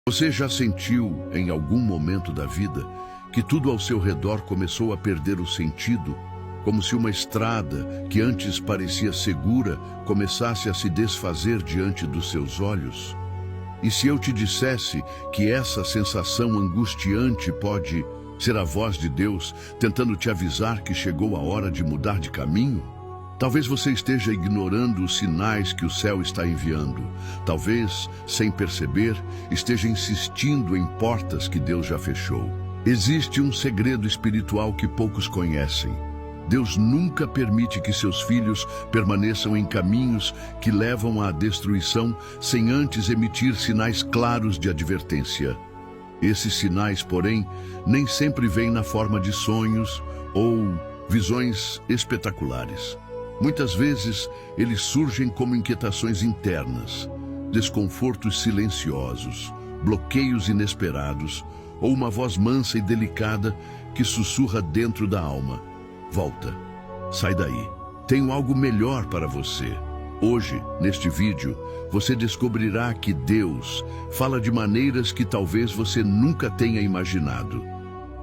Você já sentiu, em algum momento da vida, que tudo ao seu redor começou a perder o sentido, como se uma estrada que antes parecia segura começasse a se desfazer diante dos seus olhos? E se eu te dissesse que essa sensação angustiante pode ser a voz de Deus tentando te avisar que chegou a hora de mudar de caminho? Talvez você esteja ignorando os sinais que o céu está enviando. Talvez, sem perceber, esteja insistindo em portas que Deus já fechou. Existe um segredo espiritual que poucos conhecem. Deus nunca permite que seus filhos permaneçam em caminhos que levam à destruição sem antes emitir sinais claros de advertência. Esses sinais, porém, nem sempre vêm na forma de sonhos ou visões espetaculares. Muitas vezes, eles surgem como inquietações internas, desconfortos silenciosos, bloqueios inesperados ou uma voz mansa e delicada que sussurra dentro da alma: volta, sai daí, tenho algo melhor para você. Hoje, neste vídeo, você descobrirá que Deus fala de maneiras que talvez você nunca tenha imaginado.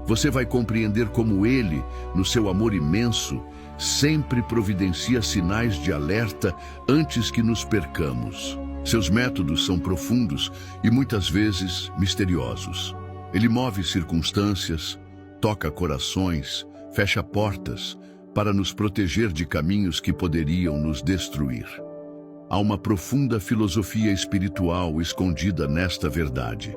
Você vai compreender como Ele, no seu amor imenso, sempre providencia sinais de alerta antes que nos percamos. Seus métodos são profundos e muitas vezes misteriosos. Ele move circunstâncias, toca corações, fecha portas para nos proteger de caminhos que poderiam nos destruir. Há uma profunda filosofia espiritual escondida nesta verdade.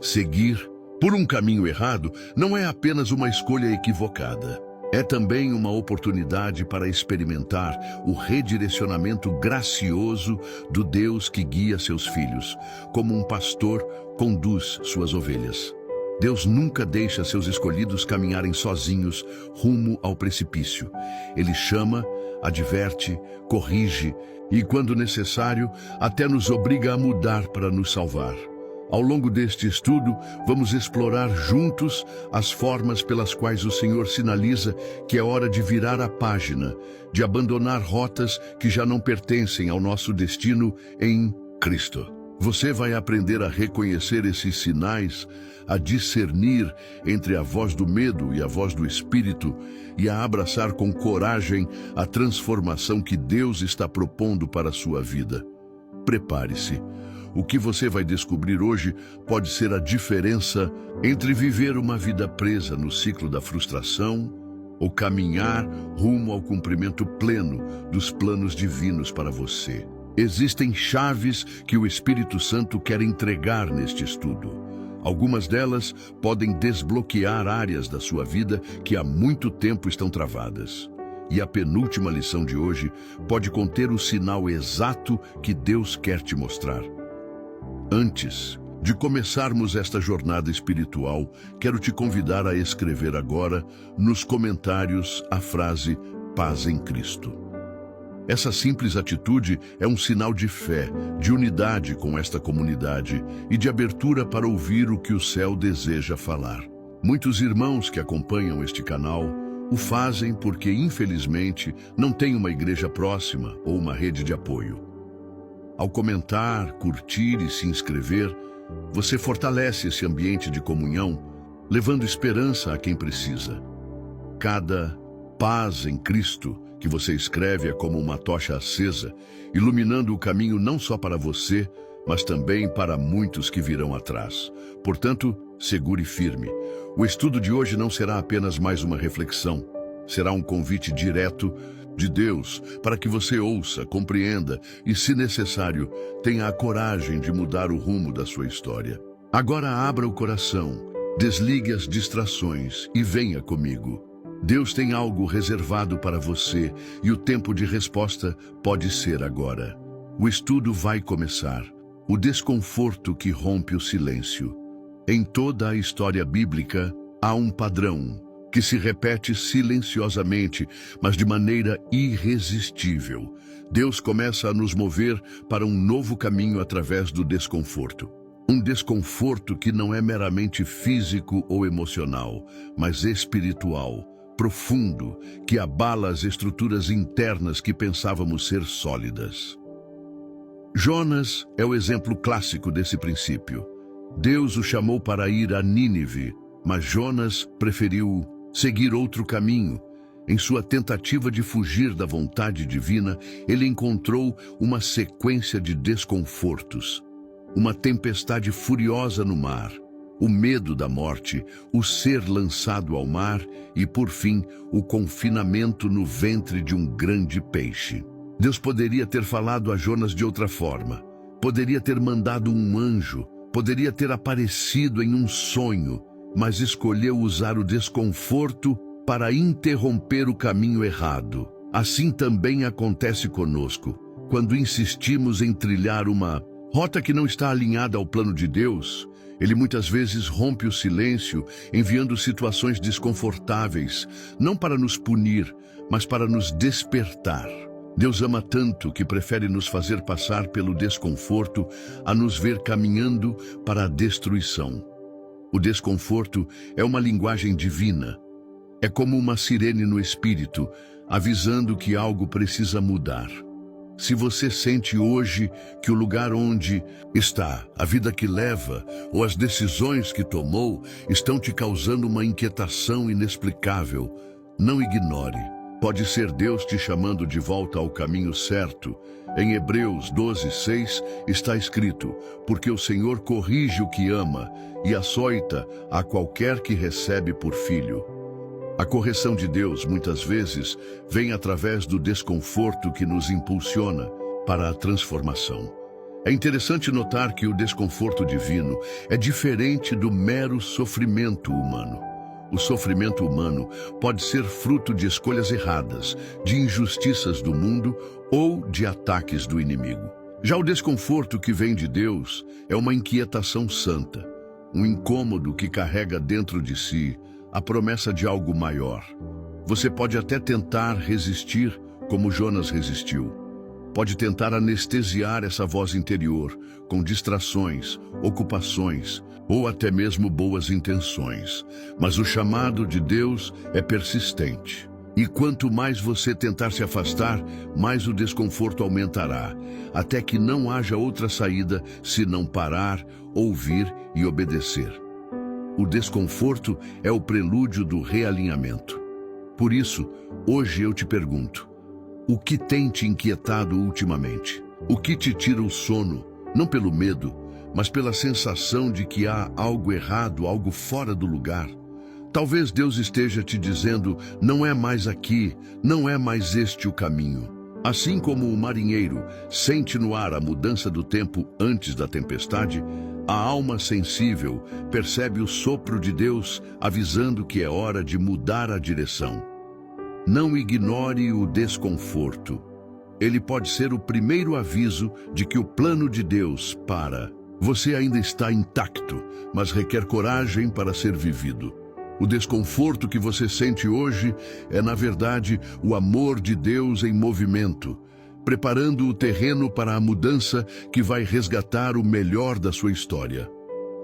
Seguir por um caminho errado não é apenas uma escolha equivocada. É também uma oportunidade para experimentar o redirecionamento gracioso do Deus que guia seus filhos, como um pastor conduz suas ovelhas. Deus nunca deixa seus escolhidos caminharem sozinhos rumo ao precipício. Ele chama, adverte, corrige e, quando necessário, até nos obriga a mudar para nos salvar. Ao longo deste estudo, vamos explorar juntos as formas pelas quais o Senhor sinaliza que é hora de virar a página, de abandonar rotas que já não pertencem ao nosso destino em Cristo. Você vai aprender a reconhecer esses sinais, a discernir entre a voz do medo e a voz do Espírito e a abraçar com coragem a transformação que Deus está propondo para a sua vida. Prepare-se. O que você vai descobrir hoje pode ser a diferença entre viver uma vida presa no ciclo da frustração ou caminhar rumo ao cumprimento pleno dos planos divinos para você. Existem chaves que o Espírito Santo quer entregar neste estudo. Algumas delas podem desbloquear áreas da sua vida que há muito tempo estão travadas. E a penúltima lição de hoje pode conter o sinal exato que Deus quer te mostrar. Antes de começarmos esta jornada espiritual, quero te convidar a escrever agora nos comentários a frase "Paz em Cristo". Essa simples atitude é um sinal de fé, de unidade com esta comunidade e de abertura para ouvir o que o céu deseja falar. Muitos irmãos que acompanham este canal o fazem porque, infelizmente, não têm uma igreja próxima ou uma rede de apoio. Ao comentar, curtir e se inscrever, você fortalece esse ambiente de comunhão, levando esperança a quem precisa. Cada paz em Cristo que você escreve é como uma tocha acesa, iluminando o caminho não só para você, mas também para muitos que virão atrás. Portanto, segure firme. O estudo de hoje não será apenas mais uma reflexão. Será um convite direto de Deus para que você ouça, compreenda e, se necessário, tenha a coragem de mudar o rumo da sua história. Agora abra o coração, desligue as distrações e venha comigo. Deus tem algo reservado para você e o tempo de resposta pode ser agora. O estudo vai começar. O desconforto que rompe o silêncio. Em toda a história bíblica, há um padrão que se repete silenciosamente, mas de maneira irresistível. Deus começa a nos mover para um novo caminho através do desconforto. Um desconforto que não é meramente físico ou emocional, mas espiritual, profundo, que abala as estruturas internas que pensávamos ser sólidas. Jonas é o exemplo clássico desse princípio. Deus o chamou para ir a Nínive, mas Jonas preferiu seguir outro caminho. Em sua tentativa de fugir da vontade divina, ele encontrou uma sequência de desconfortos. Uma tempestade furiosa no mar, o medo da morte, o ser lançado ao mar e, por fim, o confinamento no ventre de um grande peixe. Deus poderia ter falado a Jonas de outra forma. Poderia ter mandado um anjo, poderia ter aparecido em um sonho, mas escolheu usar o desconforto para interromper o caminho errado. Assim também acontece conosco, quando insistimos em trilhar uma rota que não está alinhada ao plano de Deus. Ele muitas vezes rompe o silêncio, enviando situações desconfortáveis, não para nos punir, mas para nos despertar. Deus ama tanto que prefere nos fazer passar pelo desconforto a nos ver caminhando para a destruição. O desconforto é uma linguagem divina. É como uma sirene no espírito, avisando que algo precisa mudar. Se você sente hoje que o lugar onde está, a vida que leva ou as decisões que tomou estão te causando uma inquietação inexplicável, não ignore. Pode ser Deus te chamando de volta ao caminho certo. Em Hebreus 12:6 está escrito: porque o Senhor corrige o que ama e açoita a qualquer que recebe por filho. A correção de Deus, muitas vezes, vem através do desconforto que nos impulsiona para a transformação. É interessante notar que o desconforto divino é diferente do mero sofrimento humano. O sofrimento humano pode ser fruto de escolhas erradas, de injustiças do mundo ou de ataques do inimigo. Já o desconforto que vem de Deus é uma inquietação santa, um incômodo que carrega dentro de si a promessa de algo maior. Você pode até tentar resistir, como Jonas resistiu. Pode tentar anestesiar essa voz interior com distrações, ocupações ou até mesmo boas intenções. Mas o chamado de Deus é persistente. E quanto mais você tentar se afastar, mais o desconforto aumentará, até que não haja outra saída senão parar, ouvir e obedecer. O desconforto é o prelúdio do realinhamento. Por isso, hoje eu te pergunto: o que tem te inquietado ultimamente? O que te tira o sono, não pelo medo, mas pela sensação de que há algo errado, algo fora do lugar? Talvez Deus esteja te dizendo: não é mais aqui, não é mais este o caminho. Assim como o marinheiro sente no ar a mudança do tempo antes da tempestade, a alma sensível percebe o sopro de Deus avisando que é hora de mudar a direção. Não ignore o desconforto. Ele pode ser o primeiro aviso de que o plano de Deus para. Você ainda está intacto, mas requer coragem para ser vivido. O desconforto que você sente hoje é, na verdade, o amor de Deus em movimento, preparando o terreno para a mudança que vai resgatar o melhor da sua história.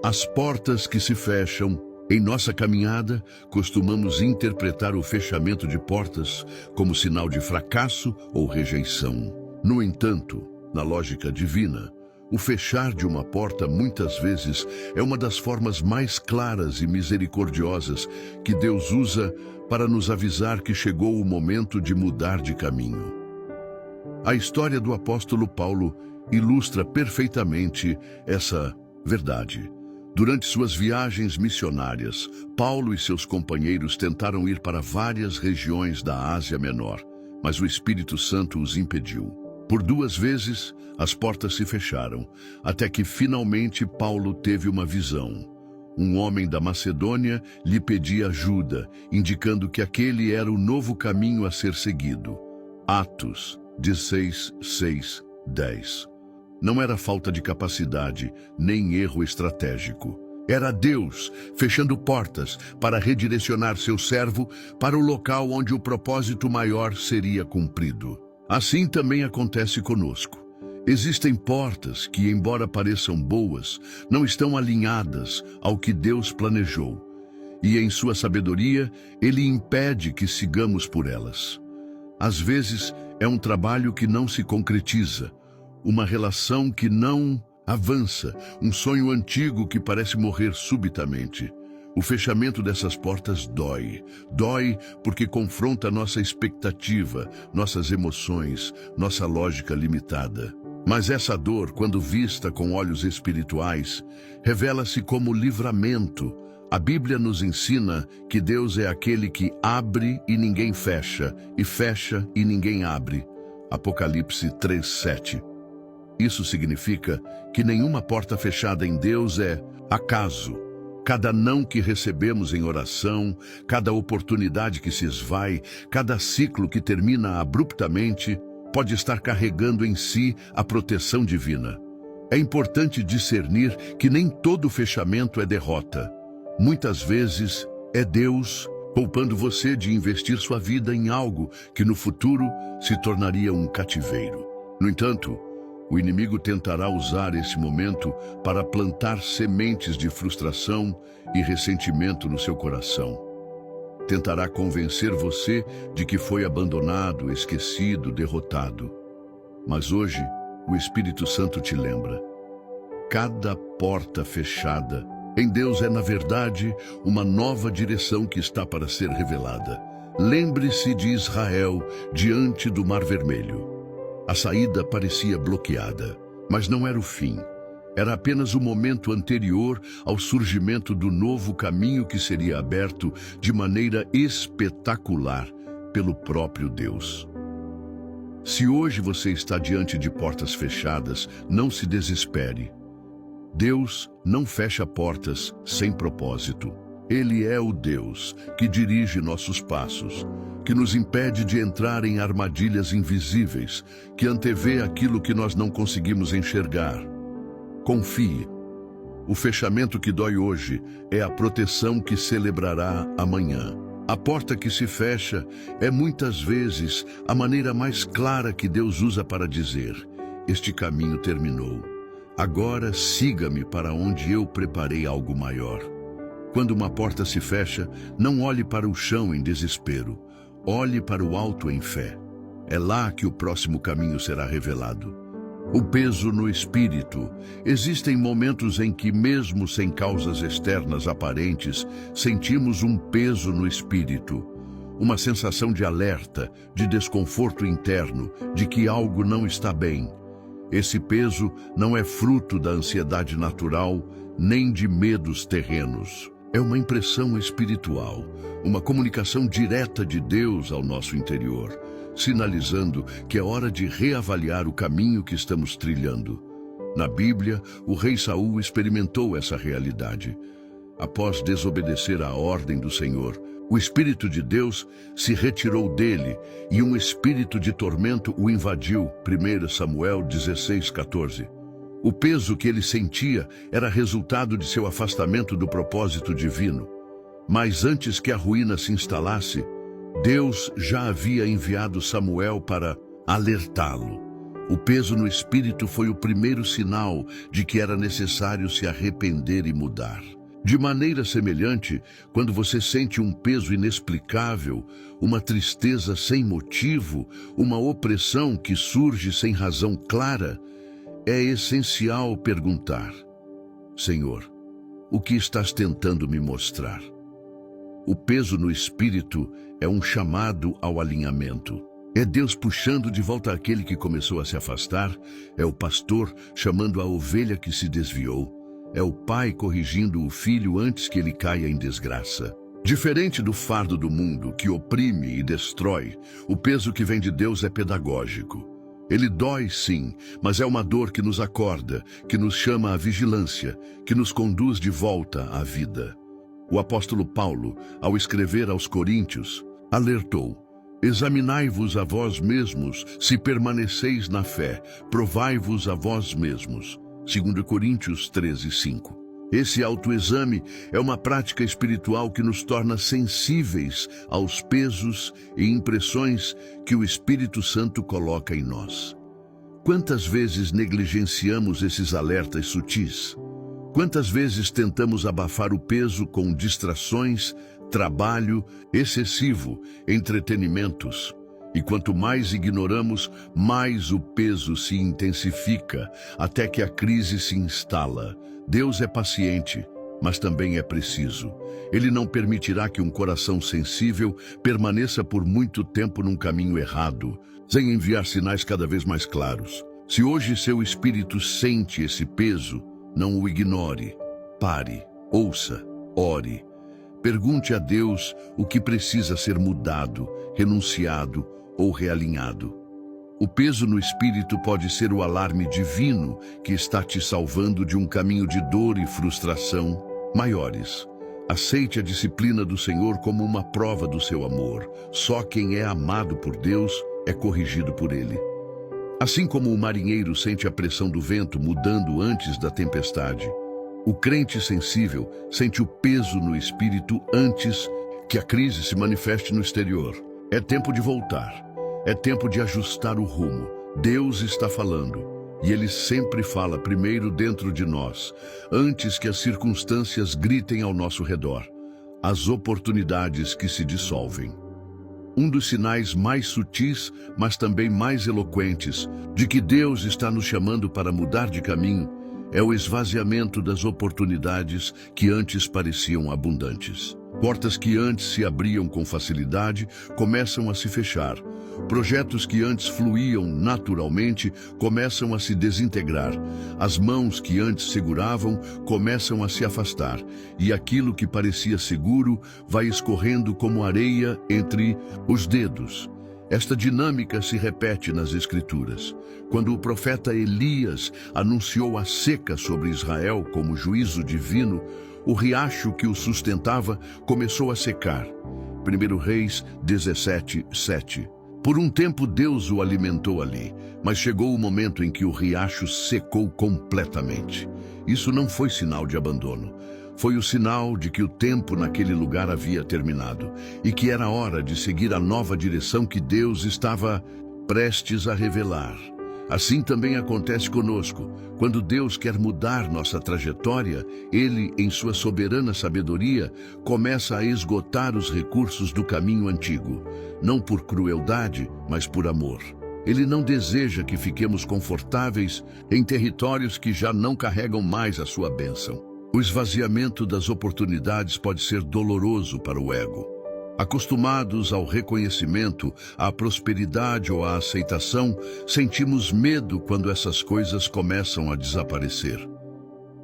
As portas que se fecham. Em nossa caminhada, costumamos interpretar o fechamento de portas como sinal de fracasso ou rejeição. No entanto, na lógica divina, o fechar de uma porta muitas vezes é uma das formas mais claras e misericordiosas que Deus usa para nos avisar que chegou o momento de mudar de caminho. A história do apóstolo Paulo ilustra perfeitamente essa verdade. Durante suas viagens missionárias, Paulo e seus companheiros tentaram ir para várias regiões da Ásia Menor, mas o Espírito Santo os impediu. Por 2 vezes, as portas se fecharam, até que finalmente Paulo teve uma visão. Um homem da Macedônia lhe pedia ajuda, indicando que aquele era o novo caminho a ser seguido. Atos 16:6-10. Não era falta de capacidade, nem erro estratégico. Era Deus fechando portas para redirecionar seu servo para o local onde o propósito maior seria cumprido. Assim também acontece conosco. Existem portas que, embora pareçam boas, não estão alinhadas ao que Deus planejou. E em sua sabedoria, Ele impede que sigamos por elas. Às vezes, é um trabalho que não se concretiza, uma relação que não avança, um sonho antigo que parece morrer subitamente. O fechamento dessas portas dói. Dói porque confronta nossa expectativa, nossas emoções, nossa lógica limitada. Mas essa dor, quando vista com olhos espirituais, revela-se como livramento. A Bíblia nos ensina que Deus é aquele que abre e ninguém fecha, e fecha e ninguém abre. Apocalipse 3:7. Isso significa que nenhuma porta fechada em Deus é acaso. Cada não que recebemos em oração, cada oportunidade que se esvai, cada ciclo que termina abruptamente, pode estar carregando em si a proteção divina. É importante discernir que nem todo fechamento é derrota. Muitas vezes é Deus poupando você de investir sua vida em algo que no futuro se tornaria um cativeiro. No entanto, o inimigo tentará usar esse momento para plantar sementes de frustração e ressentimento no seu coração. Tentará convencer você de que foi abandonado, esquecido, derrotado. Mas hoje, o Espírito Santo te lembra: cada porta fechada em Deus é, na verdade, uma nova direção que está para ser revelada. Lembre-se de Israel diante do Mar Vermelho. A saída parecia bloqueada, mas não era o fim. Era apenas o momento anterior ao surgimento do novo caminho que seria aberto de maneira espetacular pelo próprio Deus. Se hoje você está diante de portas fechadas, não se desespere. Deus não fecha portas sem propósito. Ele é o Deus que dirige nossos passos, que nos impede de entrar em armadilhas invisíveis, que antevê aquilo que nós não conseguimos enxergar. Confie. O fechamento que dói hoje é a proteção que celebrará amanhã. A porta que se fecha é muitas vezes a maneira mais clara que Deus usa para dizer: este caminho terminou. Agora siga-me para onde eu preparei algo maior. Quando uma porta se fecha, não olhe para o chão em desespero. Olhe para o alto em fé. É lá que o próximo caminho será revelado. O peso no espírito. Existem momentos em que, mesmo sem causas externas aparentes, sentimos um peso no espírito. Uma sensação de alerta, de desconforto interno, de que algo não está bem. Esse peso não é fruto da ansiedade natural, nem de medos terrenos. É uma impressão espiritual, uma comunicação direta de Deus ao nosso interior, sinalizando que é hora de reavaliar o caminho que estamos trilhando. Na Bíblia, o rei Saul experimentou essa realidade. Após desobedecer à ordem do Senhor, o Espírito de Deus se retirou dele e um espírito de tormento o invadiu. 1 Samuel 16:14. O peso que ele sentia era resultado de seu afastamento do propósito divino. Mas antes que a ruína se instalasse, Deus já havia enviado Samuel para alertá-lo. O peso no espírito foi o primeiro sinal de que era necessário se arrepender e mudar. De maneira semelhante, quando você sente um peso inexplicável, uma tristeza sem motivo, uma opressão que surge sem razão clara, é essencial perguntar: Senhor, o que estás tentando me mostrar? O peso no espírito é um chamado ao alinhamento. É Deus puxando de volta aquele que começou a se afastar, é o pastor chamando a ovelha que se desviou, é o pai corrigindo o filho antes que ele caia em desgraça. Diferente do fardo do mundo, que oprime e destrói, o peso que vem de Deus é pedagógico. Ele dói, sim, mas é uma dor que nos acorda, que nos chama à vigilância, que nos conduz de volta à vida. O apóstolo Paulo, ao escrever aos Coríntios, alertou: examinai-vos a vós mesmos, se permaneceis na fé, provai-vos a vós mesmos. 2 Coríntios 13:5. Esse autoexame é uma prática espiritual que nos torna sensíveis aos pesos e impressões que o Espírito Santo coloca em nós. Quantas vezes negligenciamos esses alertas sutis? Quantas vezes tentamos abafar o peso com distrações, trabalho excessivo, entretenimentos? E quanto mais ignoramos, mais o peso se intensifica, até que a crise se instala. Deus é paciente, mas também é preciso. Ele não permitirá que um coração sensível permaneça por muito tempo num caminho errado, sem enviar sinais cada vez mais claros. Se hoje seu espírito sente esse peso, não o ignore. Pare, ouça, ore. Pergunte a Deus o que precisa ser mudado, renunciado ou realinhado. O peso no espírito pode ser o alarme divino que está te salvando de um caminho de dor e frustração maiores. Aceite a disciplina do Senhor como uma prova do seu amor. Só quem é amado por Deus é corrigido por Ele. Assim como o marinheiro sente a pressão do vento mudando antes da tempestade, o crente sensível sente o peso no espírito antes que a crise se manifeste no exterior. É tempo de voltar. É tempo de ajustar o rumo. Deus está falando, e Ele sempre fala primeiro dentro de nós, antes que as circunstâncias gritem ao nosso redor, as oportunidades que se dissolvem. Um dos sinais mais sutis, mas também mais eloquentes, de que Deus está nos chamando para mudar de caminho, é o esvaziamento das oportunidades que antes pareciam abundantes. Portas que antes se abriam com facilidade começam a se fechar. Projetos que antes fluíam naturalmente começam a se desintegrar. As mãos que antes seguravam começam a se afastar. E aquilo que parecia seguro vai escorrendo como areia entre os dedos. Esta dinâmica se repete nas Escrituras. Quando o profeta Elias anunciou a seca sobre Israel como juízo divino, o riacho que o sustentava começou a secar. 1 Reis 17:7. Por um tempo Deus o alimentou ali, mas chegou o momento em que o riacho secou completamente. Isso não foi sinal de abandono. Foi o sinal de que o tempo naquele lugar havia terminado e que era hora de seguir a nova direção que Deus estava prestes a revelar. Assim também acontece conosco. Quando Deus quer mudar nossa trajetória, Ele, em sua soberana sabedoria, começa a esgotar os recursos do caminho antigo, não por crueldade, mas por amor. Ele não deseja que fiquemos confortáveis em territórios que já não carregam mais a sua bênção. O esvaziamento das oportunidades pode ser doloroso para o ego. Acostumados ao reconhecimento, à prosperidade ou à aceitação, sentimos medo quando essas coisas começam a desaparecer.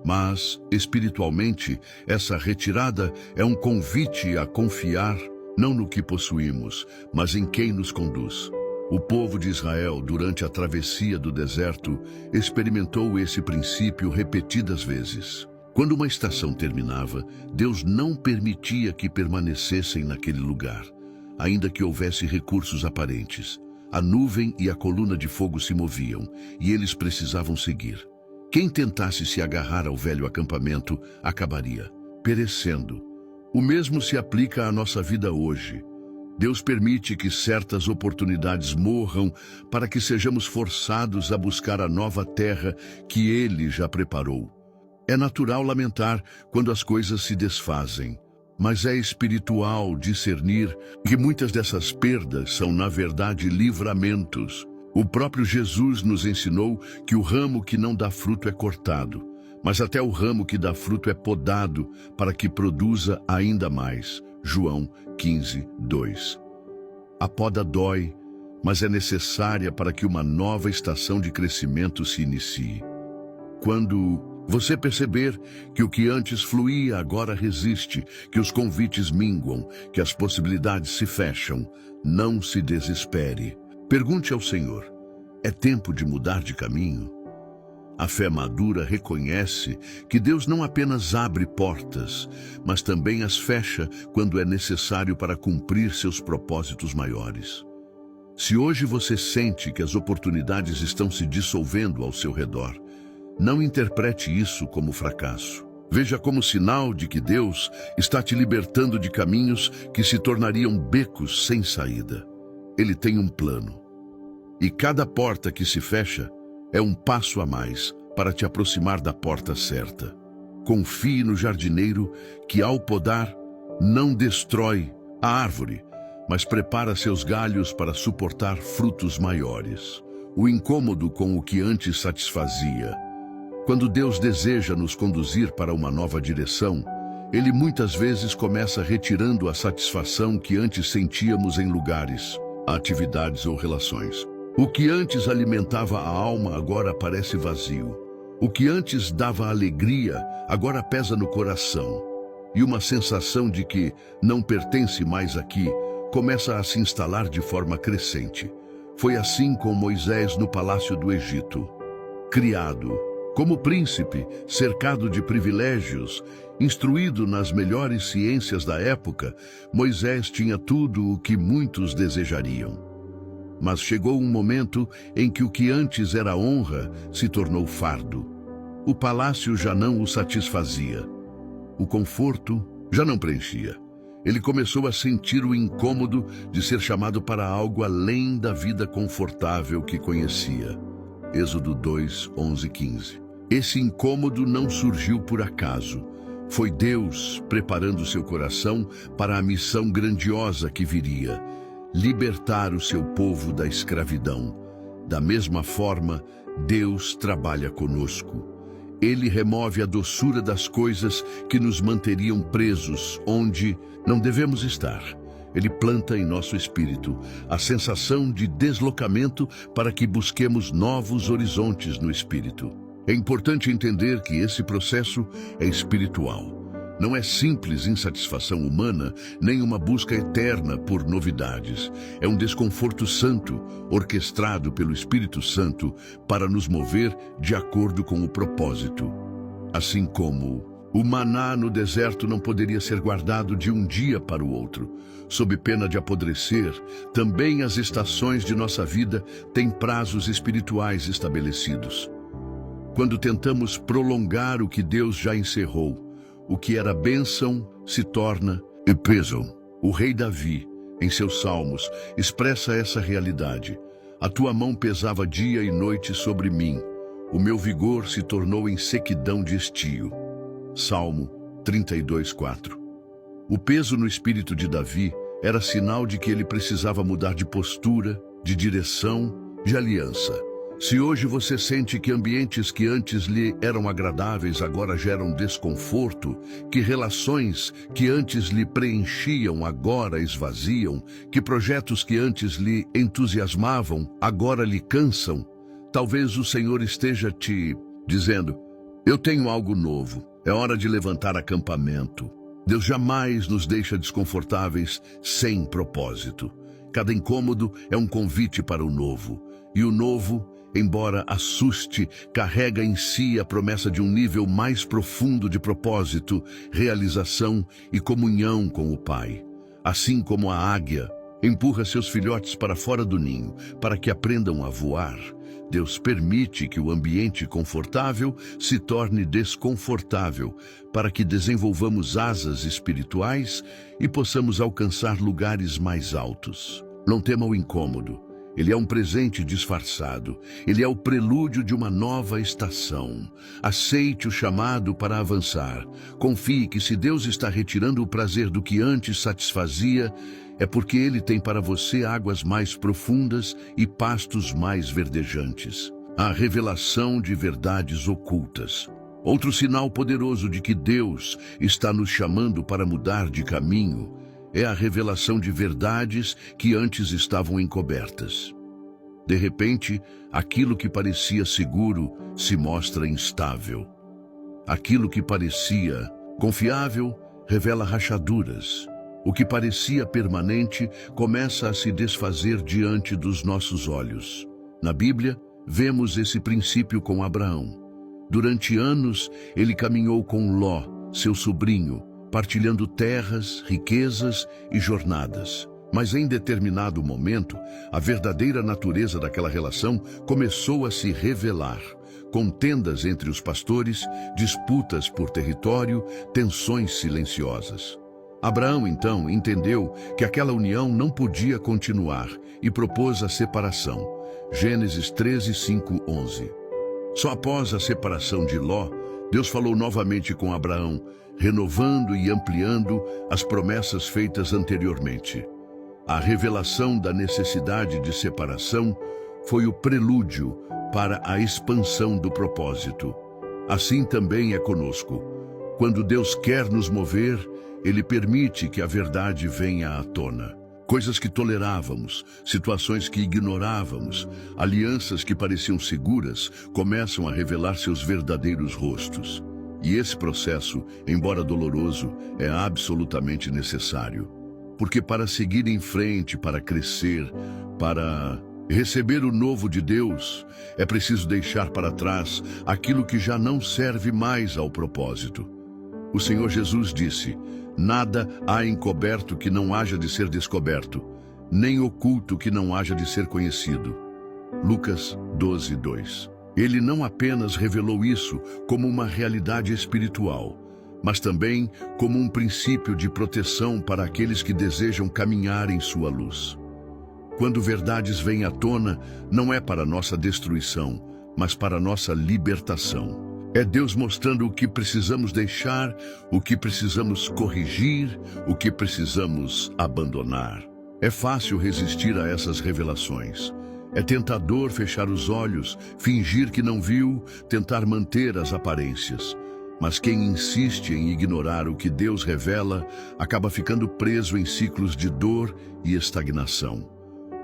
Mas, espiritualmente, essa retirada é um convite a confiar não no que possuímos, mas em quem nos conduz. O povo de Israel, durante a travessia do deserto, experimentou esse princípio repetidas vezes. Quando uma estação terminava, Deus não permitia que permanecessem naquele lugar, ainda que houvesse recursos aparentes. A nuvem e a coluna de fogo se moviam, e eles precisavam seguir. Quem tentasse se agarrar ao velho acampamento acabaria perecendo. O mesmo se aplica à nossa vida hoje. Deus permite que certas oportunidades morram para que sejamos forçados a buscar a nova terra que Ele já preparou. É natural lamentar quando as coisas se desfazem, mas é espiritual discernir que muitas dessas perdas são, na verdade, livramentos. O próprio Jesus nos ensinou que o ramo que não dá fruto é cortado, mas até o ramo que dá fruto é podado para que produza ainda mais. João 15:2. A poda dói, mas é necessária para que uma nova estação de crescimento se inicie. Quando você perceber que o que antes fluía agora resiste, que os convites minguam, que as possibilidades se fecham, não se desespere. Pergunte ao Senhor: é tempo de mudar de caminho? A fé madura reconhece que Deus não apenas abre portas, mas também as fecha quando é necessário para cumprir seus propósitos maiores. Se hoje você sente que as oportunidades estão se dissolvendo ao seu redor, não interprete isso como fracasso. Veja como sinal de que Deus está te libertando de caminhos que se tornariam becos sem saída. Ele tem um plano. E cada porta que se fecha é um passo a mais para te aproximar da porta certa. Confie no jardineiro que, ao podar, não destrói a árvore, mas prepara seus galhos para suportar frutos maiores. O incômodo com o que antes satisfazia. Quando Deus deseja nos conduzir para uma nova direção, Ele muitas vezes começa retirando a satisfação que antes sentíamos em lugares, atividades ou relações. O que antes alimentava a alma agora parece vazio. O que antes dava alegria agora pesa no coração. E uma sensação de que não pertence mais aqui começa a se instalar de forma crescente. Foi assim com Moisés no palácio do Egito. Criado como príncipe, cercado de privilégios, instruído nas melhores ciências da época, Moisés tinha tudo o que muitos desejariam. Mas chegou um momento em que o que antes era honra se tornou fardo. O palácio já não o satisfazia. O conforto já não preenchia. Ele começou a sentir o incômodo de ser chamado para algo além da vida confortável que conhecia. Êxodo 2, 11, 15. Esse incômodo não surgiu por acaso. Foi Deus preparando seu coração para a missão grandiosa que viria: libertar o seu povo da escravidão. Da mesma forma, Deus trabalha conosco. Ele remove a doçura das coisas que nos manteriam presos onde não devemos estar. Ele planta em nosso espírito a sensação de deslocamento para que busquemos novos horizontes no espírito. É importante entender que esse processo é espiritual. Não é simples insatisfação humana, nem uma busca eterna por novidades. É um desconforto santo, orquestrado pelo Espírito Santo para nos mover de acordo com o propósito. Assim como o maná no deserto não poderia ser guardado de um dia para o outro, sob pena de apodrecer, também as estações de nossa vida têm prazos espirituais estabelecidos. Quando tentamos prolongar o que Deus já encerrou, o que era bênção se torna peso. O rei Davi, em seus salmos, expressa essa realidade. A tua mão pesava dia e noite sobre mim. O meu vigor se tornou em sequidão de estio. Salmo 32:4. O peso no espírito de Davi era sinal de que ele precisava mudar de postura, de direção, de aliança. Se hoje você sente que ambientes que antes lhe eram agradáveis agora geram desconforto, que relações que antes lhe preenchiam agora esvaziam, que projetos que antes lhe entusiasmavam agora lhe cansam, talvez o Senhor esteja te dizendo: eu tenho algo novo, é hora de levantar acampamento. Deus jamais nos deixa desconfortáveis sem propósito. Cada incômodo é um convite para o novo, e o novo, embora assuste, carrega em si a promessa de um nível mais profundo de propósito, realização e comunhão com o Pai. Assim como a águia empurra seus filhotes para fora do ninho, para que aprendam a voar, Deus permite que o ambiente confortável se torne desconfortável, para que desenvolvamos asas espirituais e possamos alcançar lugares mais altos. Não tema o incômodo. Ele é um presente disfarçado. Ele é o prelúdio de uma nova estação. Aceite o chamado para avançar. Confie que se Deus está retirando o prazer do que antes satisfazia, é porque Ele tem para você águas mais profundas e pastos mais verdejantes. A revelação de verdades ocultas. Outro sinal poderoso de que Deus está nos chamando para mudar de caminho é a revelação de verdades que antes estavam encobertas. De repente, aquilo que parecia seguro se mostra instável. Aquilo que parecia confiável revela rachaduras. O que parecia permanente começa a se desfazer diante dos nossos olhos. Na Bíblia, vemos esse princípio com Abraão. Durante anos, ele caminhou com Ló, seu sobrinho, partilhando terras, riquezas e jornadas. Mas em determinado momento, a verdadeira natureza daquela relação começou a se revelar. Contendas entre os pastores, disputas por território, tensões silenciosas. Abraão, então, entendeu que aquela união não podia continuar e propôs a separação. Gênesis 13, 5, 11. Só após a separação de Ló, Deus falou novamente com Abraão, renovando e ampliando as promessas feitas anteriormente. A revelação da necessidade de separação foi o prelúdio para a expansão do propósito. Assim também é conosco. Quando Deus quer nos mover, Ele permite que a verdade venha à tona. Coisas que tolerávamos, situações que ignorávamos, alianças que pareciam seguras, começam a revelar seus verdadeiros rostos. E esse processo, embora doloroso, é absolutamente necessário. Porque para seguir em frente, para crescer, para receber o novo de Deus, é preciso deixar para trás aquilo que já não serve mais ao propósito. O Senhor Jesus disse: nada há encoberto que não haja de ser descoberto, nem oculto que não haja de ser conhecido. Lucas 12:2. Ele não apenas revelou isso como uma realidade espiritual, mas também como um princípio de proteção para aqueles que desejam caminhar em sua luz. Quando verdades vêm à tona, não é para nossa destruição, mas para nossa libertação. É Deus mostrando o que precisamos deixar, o que precisamos corrigir, o que precisamos abandonar. É fácil resistir a essas revelações. É tentador fechar os olhos, fingir que não viu, tentar manter as aparências. Mas quem insiste em ignorar o que Deus revela, acaba ficando preso em ciclos de dor e estagnação.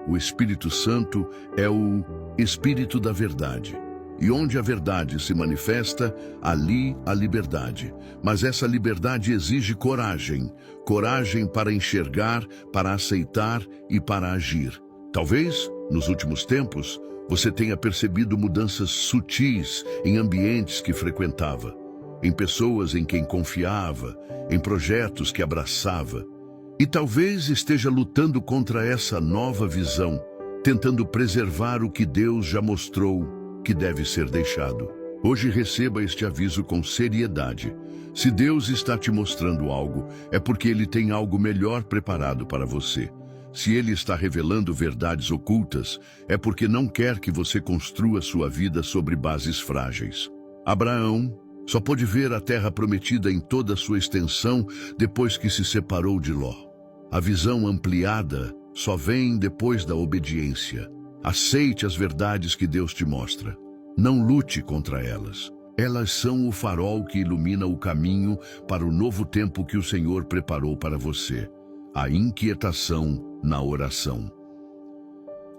O Espírito Santo é o Espírito da verdade. E onde a verdade se manifesta, ali a liberdade. Mas essa liberdade exige coragem. Coragem para enxergar, para aceitar e para agir. Talvez, nos últimos tempos, você tenha percebido mudanças sutis em ambientes que frequentava, em pessoas em quem confiava, em projetos que abraçava. E talvez esteja lutando contra essa nova visão, tentando preservar o que Deus já mostrou que deve ser deixado. Hoje receba este aviso com seriedade. Se Deus está te mostrando algo, é porque Ele tem algo melhor preparado para você. Se Ele está revelando verdades ocultas, é porque não quer que você construa sua vida sobre bases frágeis. Abraão só pôde ver a terra prometida em toda a sua extensão depois que se separou de Ló. A visão ampliada só vem depois da obediência. Aceite as verdades que Deus te mostra. Não lute contra elas. Elas são o farol que ilumina o caminho para o novo tempo que o Senhor preparou para você. A inquietação na oração.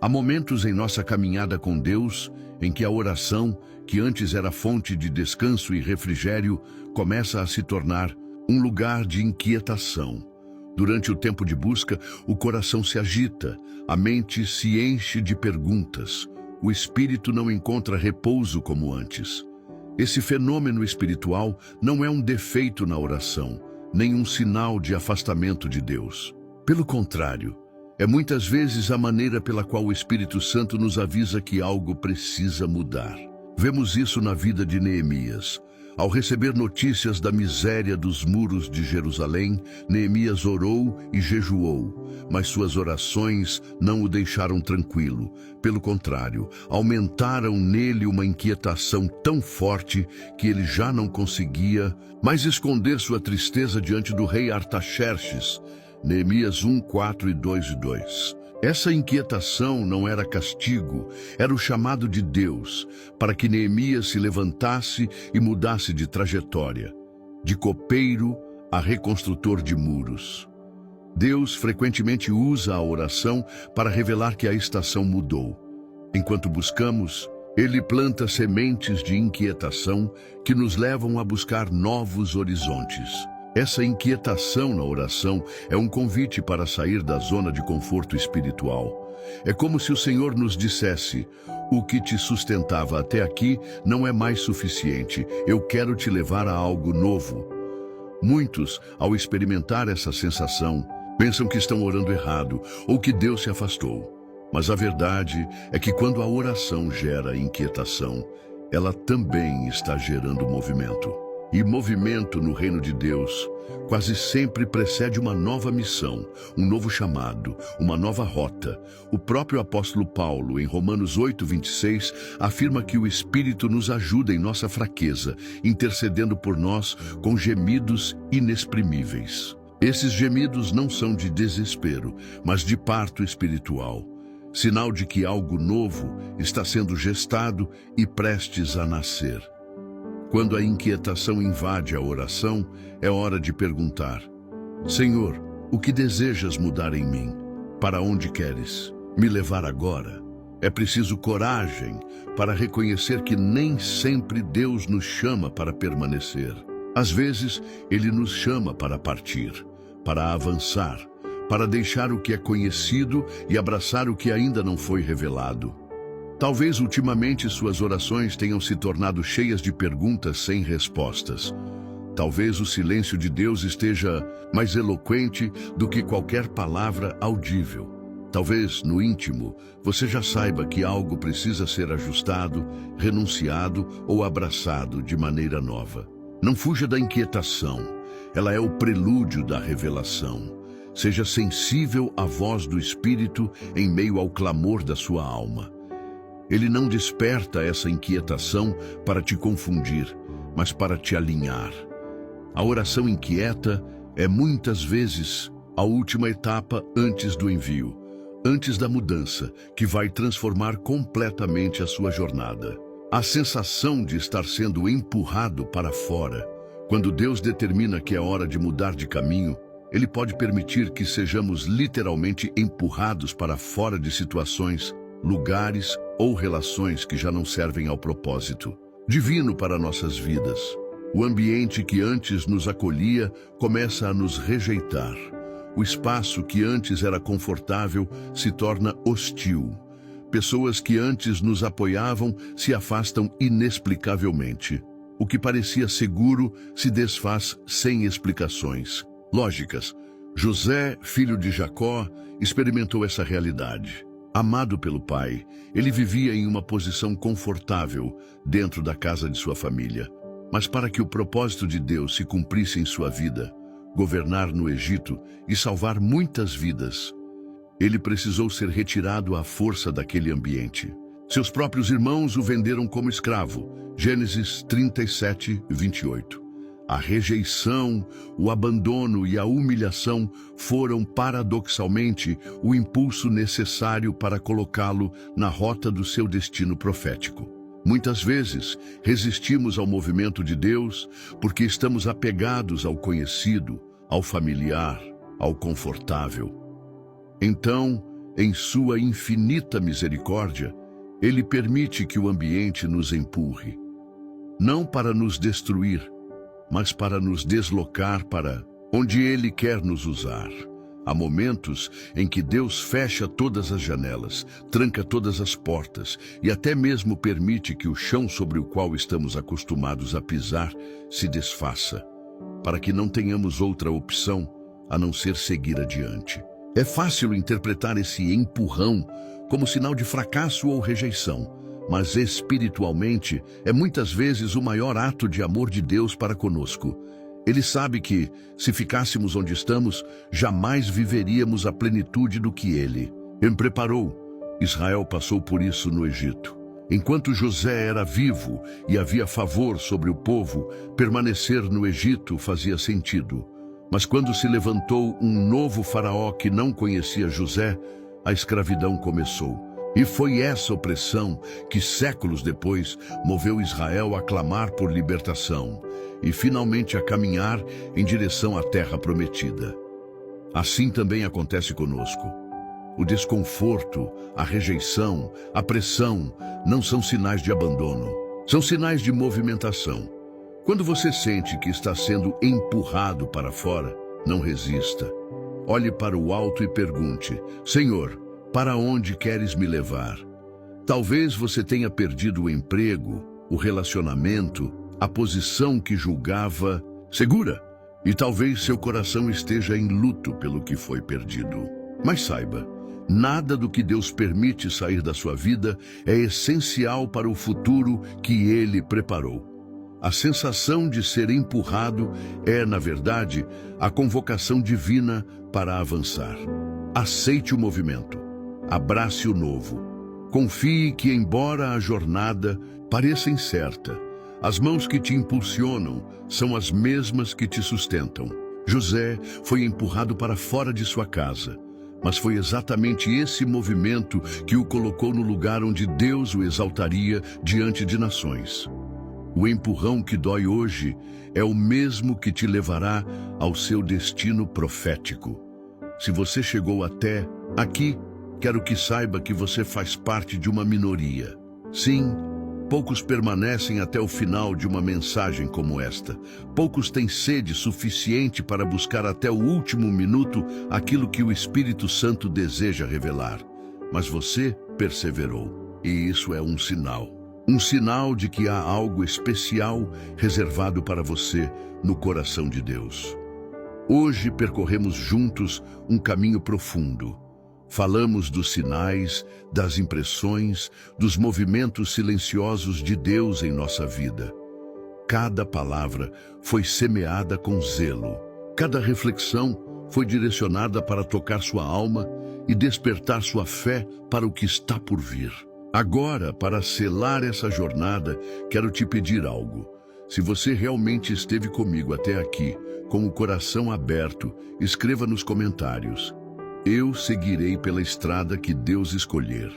Há momentos em nossa caminhada com Deus em que a oração, que antes era fonte de descanso e refrigério, começa a se tornar um lugar de inquietação. Durante o tempo de busca, o coração se agita, a mente se enche de perguntas, o espírito não encontra repouso como antes. Esse fenômeno espiritual não é um defeito na oração, nem um sinal de afastamento de Deus. Pelo contrário, é muitas vezes a maneira pela qual o Espírito Santo nos avisa que algo precisa mudar. Vemos isso na vida de Neemias. Ao receber notícias da miséria dos muros de Jerusalém, Neemias orou e jejuou, mas suas orações não o deixaram tranquilo. Pelo contrário, aumentaram nele uma inquietação tão forte que ele já não conseguia mais esconder sua tristeza diante do rei Artaxerxes. Neemias 1:4 e 2:2. Essa inquietação não era castigo, era o chamado de Deus para que Neemias se levantasse e mudasse de trajetória, de copeiro a reconstrutor de muros. Deus frequentemente usa a oração para revelar que a estação mudou. Enquanto buscamos, Ele planta sementes de inquietação que nos levam a buscar novos horizontes. Essa inquietação na oração é um convite para sair da zona de conforto espiritual. É como se o Senhor nos dissesse: o que te sustentava até aqui não é mais suficiente, eu quero te levar a algo novo. Muitos, ao experimentar essa sensação, pensam que estão orando errado ou que Deus se afastou. Mas a verdade é que quando a oração gera inquietação, ela também está gerando movimento. E movimento no reino de Deus quase sempre precede uma nova missão, um novo chamado, uma nova rota. O próprio apóstolo Paulo, em Romanos 8:26, afirma que o Espírito nos ajuda em nossa fraqueza, intercedendo por nós com gemidos inexprimíveis. Esses gemidos não são de desespero, mas de parto espiritual, sinal de que algo novo está sendo gestado e prestes a nascer. Quando a inquietação invade a oração, é hora de perguntar: Senhor, o que desejas mudar em mim? Para onde queres me levar agora? É preciso coragem para reconhecer que nem sempre Deus nos chama para permanecer. Às vezes, Ele nos chama para partir, para avançar, para deixar o que é conhecido e abraçar o que ainda não foi revelado. Talvez ultimamente suas orações tenham se tornado cheias de perguntas sem respostas. Talvez o silêncio de Deus esteja mais eloquente do que qualquer palavra audível. Talvez, no íntimo, você já saiba que algo precisa ser ajustado, renunciado ou abraçado de maneira nova. Não fuja da inquietação. Ela é o prelúdio da revelação. Seja sensível à voz do Espírito em meio ao clamor da sua alma. Ele não desperta essa inquietação para te confundir, mas para te alinhar. A oração inquieta é muitas vezes a última etapa antes do envio, antes da mudança, que vai transformar completamente a sua jornada. A sensação de estar sendo empurrado para fora. Quando Deus determina que é hora de mudar de caminho, Ele pode permitir que sejamos literalmente empurrados para fora de situações, lugares ou relações que já não servem ao propósito divino para nossas vidas. O ambiente que antes nos acolhia começa a nos rejeitar. O espaço que antes era confortável se torna hostil. Pessoas que antes nos apoiavam se afastam inexplicavelmente. O que parecia seguro se desfaz sem explicações lógicas. José, filho de Jacó, experimentou essa realidade. Amado pelo pai, ele vivia em uma posição confortável dentro da casa de sua família. Mas para que o propósito de Deus se cumprisse em sua vida, governar no Egito e salvar muitas vidas, ele precisou ser retirado à força daquele ambiente. Seus próprios irmãos o venderam como escravo. Gênesis 37, 28. A rejeição, o abandono e a humilhação foram, paradoxalmente, o impulso necessário para colocá-lo na rota do seu destino profético. Muitas vezes, resistimos ao movimento de Deus porque estamos apegados ao conhecido, ao familiar, ao confortável. Então, em sua infinita misericórdia, Ele permite que o ambiente nos empurre, não para nos destruir, mas para nos deslocar para onde Ele quer nos usar. Há momentos em que Deus fecha todas as janelas, tranca todas as portas e até mesmo permite que o chão sobre o qual estamos acostumados a pisar se desfaça, para que não tenhamos outra opção a não ser seguir adiante. É fácil interpretar esse empurrão como sinal de fracasso ou rejeição, mas espiritualmente é muitas vezes o maior ato de amor de Deus para conosco. Ele sabe que, se ficássemos onde estamos, jamais viveríamos a plenitude do que Ele preparou. Israel passou por isso no Egito. Enquanto José era vivo e havia favor sobre o povo, permanecer no Egito fazia sentido. Mas quando se levantou um novo faraó que não conhecia José, a escravidão começou. E foi essa opressão que, séculos depois, moveu Israel a clamar por libertação e finalmente a caminhar em direção à terra prometida. Assim também acontece conosco. O desconforto, a rejeição, a pressão não são sinais de abandono, são sinais de movimentação. Quando você sente que está sendo empurrado para fora, não resista. Olhe para o alto e pergunte: Senhor, para onde queres me levar? Talvez você tenha perdido o emprego, o relacionamento, a posição que julgava segura. E talvez seu coração esteja em luto pelo que foi perdido. Mas saiba, nada do que Deus permite sair da sua vida é essencial para o futuro que Ele preparou. A sensação de ser empurrado é, na verdade, a convocação divina para avançar. Aceite o movimento. Abrace o novo. Confie que, embora a jornada pareça incerta, as mãos que te impulsionam são as mesmas que te sustentam. José foi empurrado para fora de sua casa, mas foi exatamente esse movimento que o colocou no lugar onde Deus o exaltaria diante de nações. O empurrão que dói hoje é o mesmo que te levará ao seu destino profético. Se você chegou até aqui, quero que saiba que você faz parte de uma minoria. Sim, poucos permanecem até o final de uma mensagem como esta. Poucos têm sede suficiente para buscar até o último minuto aquilo que o Espírito Santo deseja revelar. Mas você perseverou, e isso é um sinal. Um sinal de que há algo especial reservado para você no coração de Deus. Hoje percorremos juntos um caminho profundo. Falamos dos sinais, das impressões, dos movimentos silenciosos de Deus em nossa vida. Cada palavra foi semeada com zelo. Cada reflexão foi direcionada para tocar sua alma e despertar sua fé para o que está por vir. Agora, para selar essa jornada, quero te pedir algo. Se você realmente esteve comigo até aqui, com o coração aberto, escreva nos comentários: eu seguirei pela estrada que Deus escolher.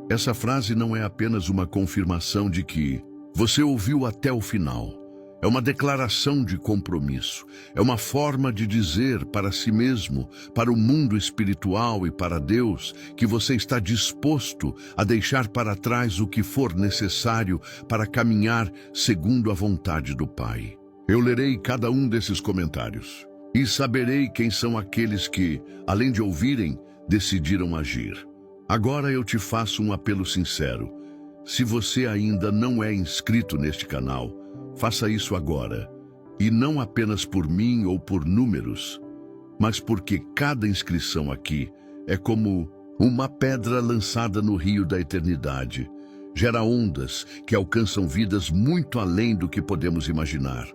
Essa frase não é apenas uma confirmação de que você ouviu até o final. É uma declaração de compromisso. É uma forma de dizer para si mesmo, para o mundo espiritual e para Deus, que você está disposto a deixar para trás o que for necessário para caminhar segundo a vontade do Pai. Eu lerei cada um desses comentários e saberei quem são aqueles que, além de ouvirem, decidiram agir. Agora eu te faço um apelo sincero. Se você ainda não é inscrito neste canal, faça isso agora, e não apenas por mim ou por números, mas porque cada inscrição aqui é como uma pedra lançada no rio da eternidade. Gera ondas que alcançam vidas muito além do que podemos imaginar.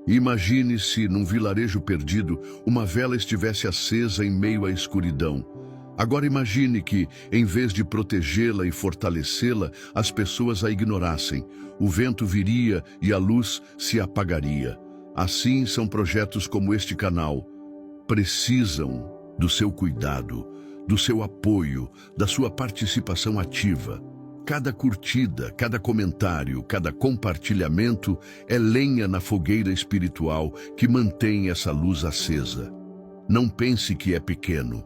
Imagine se, num vilarejo perdido, uma vela estivesse acesa em meio à escuridão. Agora imagine que, em vez de protegê-la e fortalecê-la, as pessoas a ignorassem. O vento viria e a luz se apagaria. Assim são projetos como este canal. Precisam do seu cuidado, do seu apoio, da sua participação ativa. Cada curtida, cada comentário, cada compartilhamento é lenha na fogueira espiritual que mantém essa luz acesa. Não pense que é pequeno.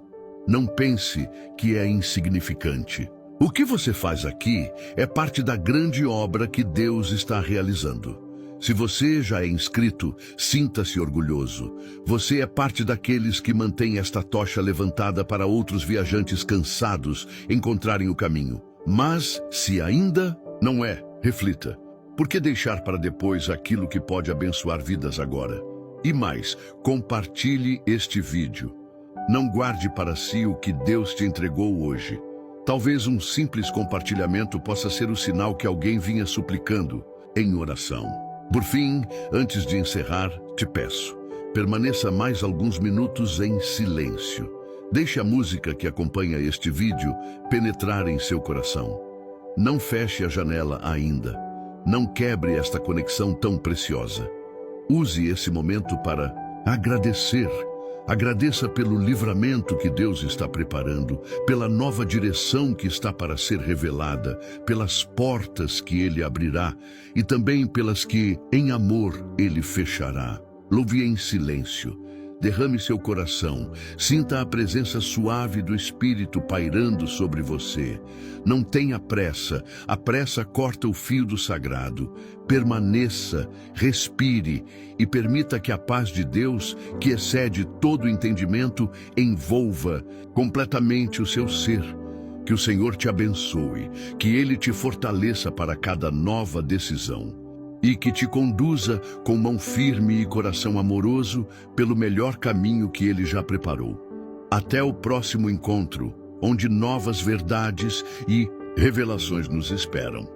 Não pense que é insignificante. O que você faz aqui é parte da grande obra que Deus está realizando. Se você já é inscrito, sinta-se orgulhoso. Você é parte daqueles que mantêm esta tocha levantada para outros viajantes cansados encontrarem o caminho. Mas, se ainda não é, reflita. Por que deixar para depois aquilo que pode abençoar vidas agora? E mais, compartilhe este vídeo. Não guarde para si o que Deus te entregou hoje. Talvez um simples compartilhamento possa ser o sinal que alguém vinha suplicando em oração. Por fim, antes de encerrar, te peço, permaneça mais alguns minutos em silêncio. Deixe a música que acompanha este vídeo penetrar em seu coração. Não feche a janela ainda. Não quebre esta conexão tão preciosa. Use esse momento para agradecer. Agradeça pelo livramento que Deus está preparando, pela nova direção que está para ser revelada, pelas portas que Ele abrirá e também pelas que, em amor, Ele fechará. Louve em silêncio. Derrame seu coração, sinta a presença suave do Espírito pairando sobre você. Não tenha pressa, a pressa corta o fio do sagrado. Permaneça, respire e permita que a paz de Deus, que excede todo entendimento, envolva completamente o seu ser. Que o Senhor te abençoe, que Ele te fortaleça para cada nova decisão. E que te conduza com mão firme e coração amoroso pelo melhor caminho que Ele já preparou. Até o próximo encontro, onde novas verdades e revelações nos esperam.